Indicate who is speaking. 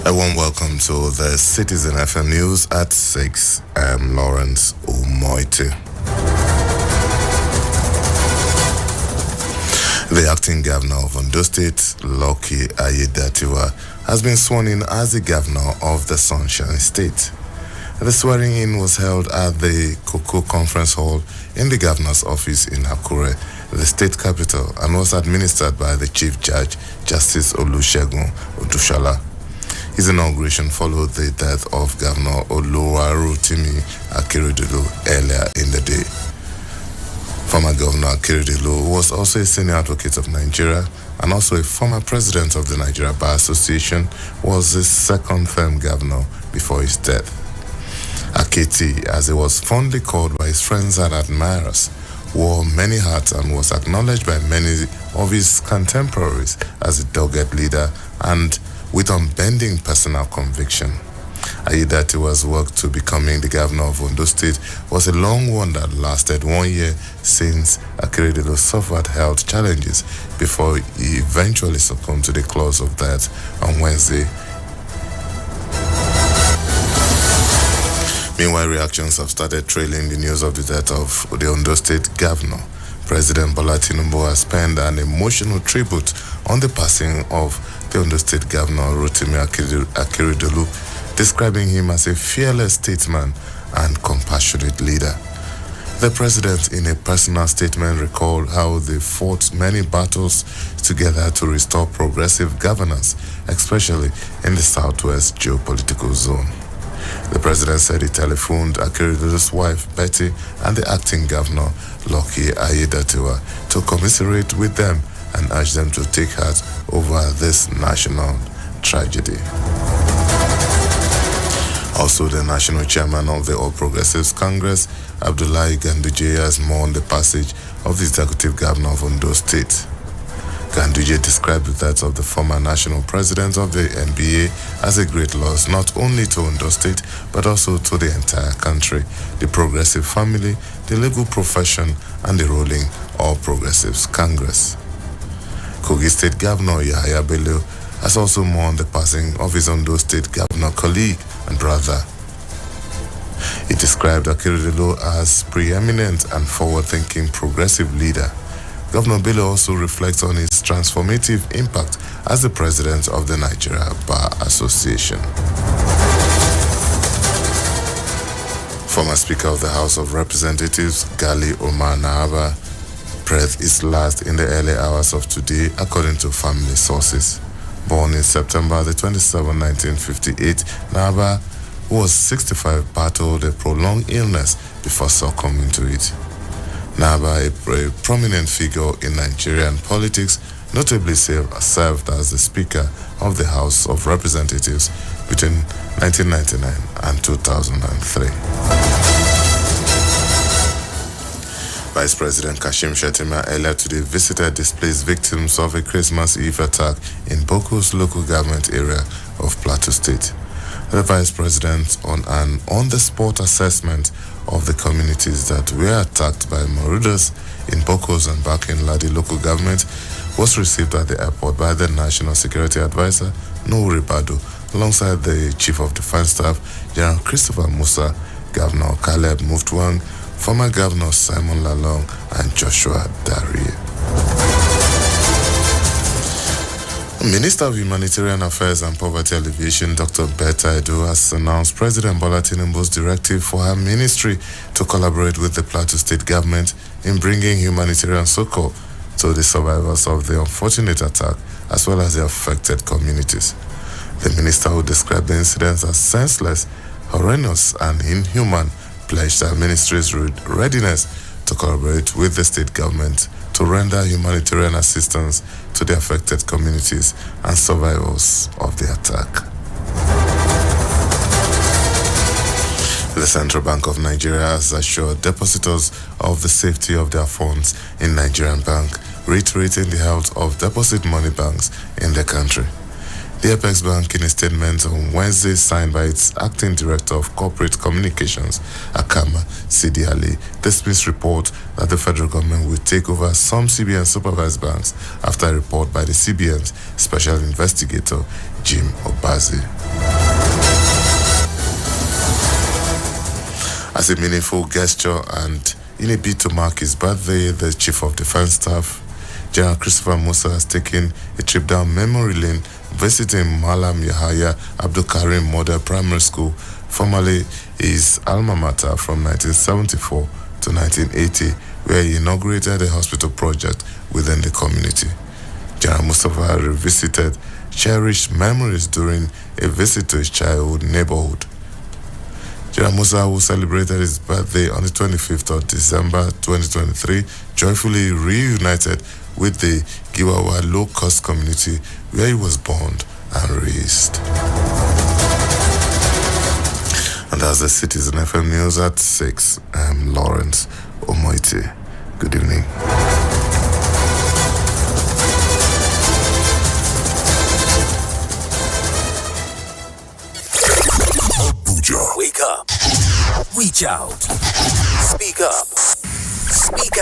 Speaker 1: A warm welcome to the Citizen FM News at 6. I'm Lawrence Umoiti. The acting governor of Ondo State, Lucky Aiyedatiwa, has been sworn in as the governor of the Sunshine State. The swearing-in was held at the Koko Conference Hall in the governor's office in Akure, the state capital, and was administered by the Chief Judge, Justice Olusegun Odushola. His inauguration followed the death of Governor Oluwarotimi Akeredolu earlier in the day. Former Governor Akeredolu was also a senior advocate of Nigeria and also a former president of the Nigeria Bar Association, was his second-term governor before his death. Aketi, as he was fondly called by his friends and admirers, wore many hats and was acknowledged by many of his contemporaries as a dogged leader and with unbending personal conviction. Aiyedatiwa's work to becoming the governor of Ondo State was a long one that lasted 1 year since Akeredolu suffered health challenges before he eventually succumbed to the claws of death on Wednesday. Meanwhile, reactions have started trailing the news of the death of the Ondo State governor. President Bola Tinubu has penned an emotional tribute on the passing of the Ondo State Governor Rotimi Akeredolu, describing him as a fearless statesman and compassionate leader. The president, in a personal statement, recalled how they fought many battles together to restore progressive governance, especially in the southwest geopolitical zone. The president said he telephoned Akeredolu's wife, Betty, and the acting governor, Lucky Aiyedatiwa, to commiserate with them and urge them to take heart over this national tragedy. Also, the national chairman of the All Progressives Congress, Abdullahi Ganduje, has mourned the passage of the executive governor of Ondo State. Ganduje described the death of the former national president of the NBA as a great loss not only to Ondo State but also to the entire country, the progressive family, the legal profession, and the ruling All Progressives Congress. Kogi State Governor Yahaya Bello has also mourned the passing of his Ondo State governor colleague and brother. He described Akeredolu as preeminent and forward-thinking progressive leader. Governor Bello also reflects on his transformative impact as the president of the Nigeria Bar Association. Former Speaker of the House of Representatives, Gali Omar Nahaba, breathed his last in the early hours of today, according to family sources. Born in September the 27th, 1958, Nahaba, who was 65, battled a prolonged illness before succumbing to it. Nahaba, a prominent figure in Nigerian politics, notably served as the Speaker of the House of Representatives between 1999 and 2003. Vice President Kashim Shettima earlier today visited displaced victims of a Christmas Eve attack in Boko's local government area of Plateau State. The Vice President, on an on-the-spot assessment of the communities that were attacked by marauders in Boko's and Bakin Ladi local government, was received at the airport by the National Security Advisor, Nouri Bado, alongside the Chief of Defense Staff, General Christopher Musa, Governor Caleb Muftwang, former Governor Simon Lalong, and Joshua Darie. Minister of Humanitarian Affairs and Poverty Alleviation, Dr. Betta Edu, has announced President Bola Tinubu's directive for her ministry to collaborate with the Plateau State government in bringing humanitarian succor to the survivors of the unfortunate attack as well as the affected communities. The minister, who described the incidents as senseless, horrendous, and inhuman, pledged her ministry's readiness to collaborate with the state government to render humanitarian assistance to the affected communities and survivors of the attack. The Central Bank of Nigeria has assured depositors of the safety of their funds in Nigerian Bank, reiterating the health of deposit money banks in the country. The Apex Bank, in a statement on Wednesday signed by its acting director of corporate communications, Akama Sidi Ali, dismissed report that the federal government will take over some CBN supervised banks after a report by the CBN's special investigator, Jim Obazi. As a meaningful gesture and in a bid to mark his birthday, the Chief of Defense Staff, General Christopher Musa, has taken a trip down memory lane, visiting Malam Yahaya Abdul Karim Model Primary School, formerly his alma mater, from 1974 to 1980, where he inaugurated a hospital project within the community. General Mustafa revisited cherished memories during a visit to his childhood neighborhood. General Musa, who celebrated his birthday on the 25th of December 2023, joyfully reunited with the Giwawa low-cost community where he was born and raised. And that's the Citizen FM News at 6. I'm Lawrence Omoiti. Good evening.
Speaker 2: Abuja. Wake up. Reach out. Speak up. Speak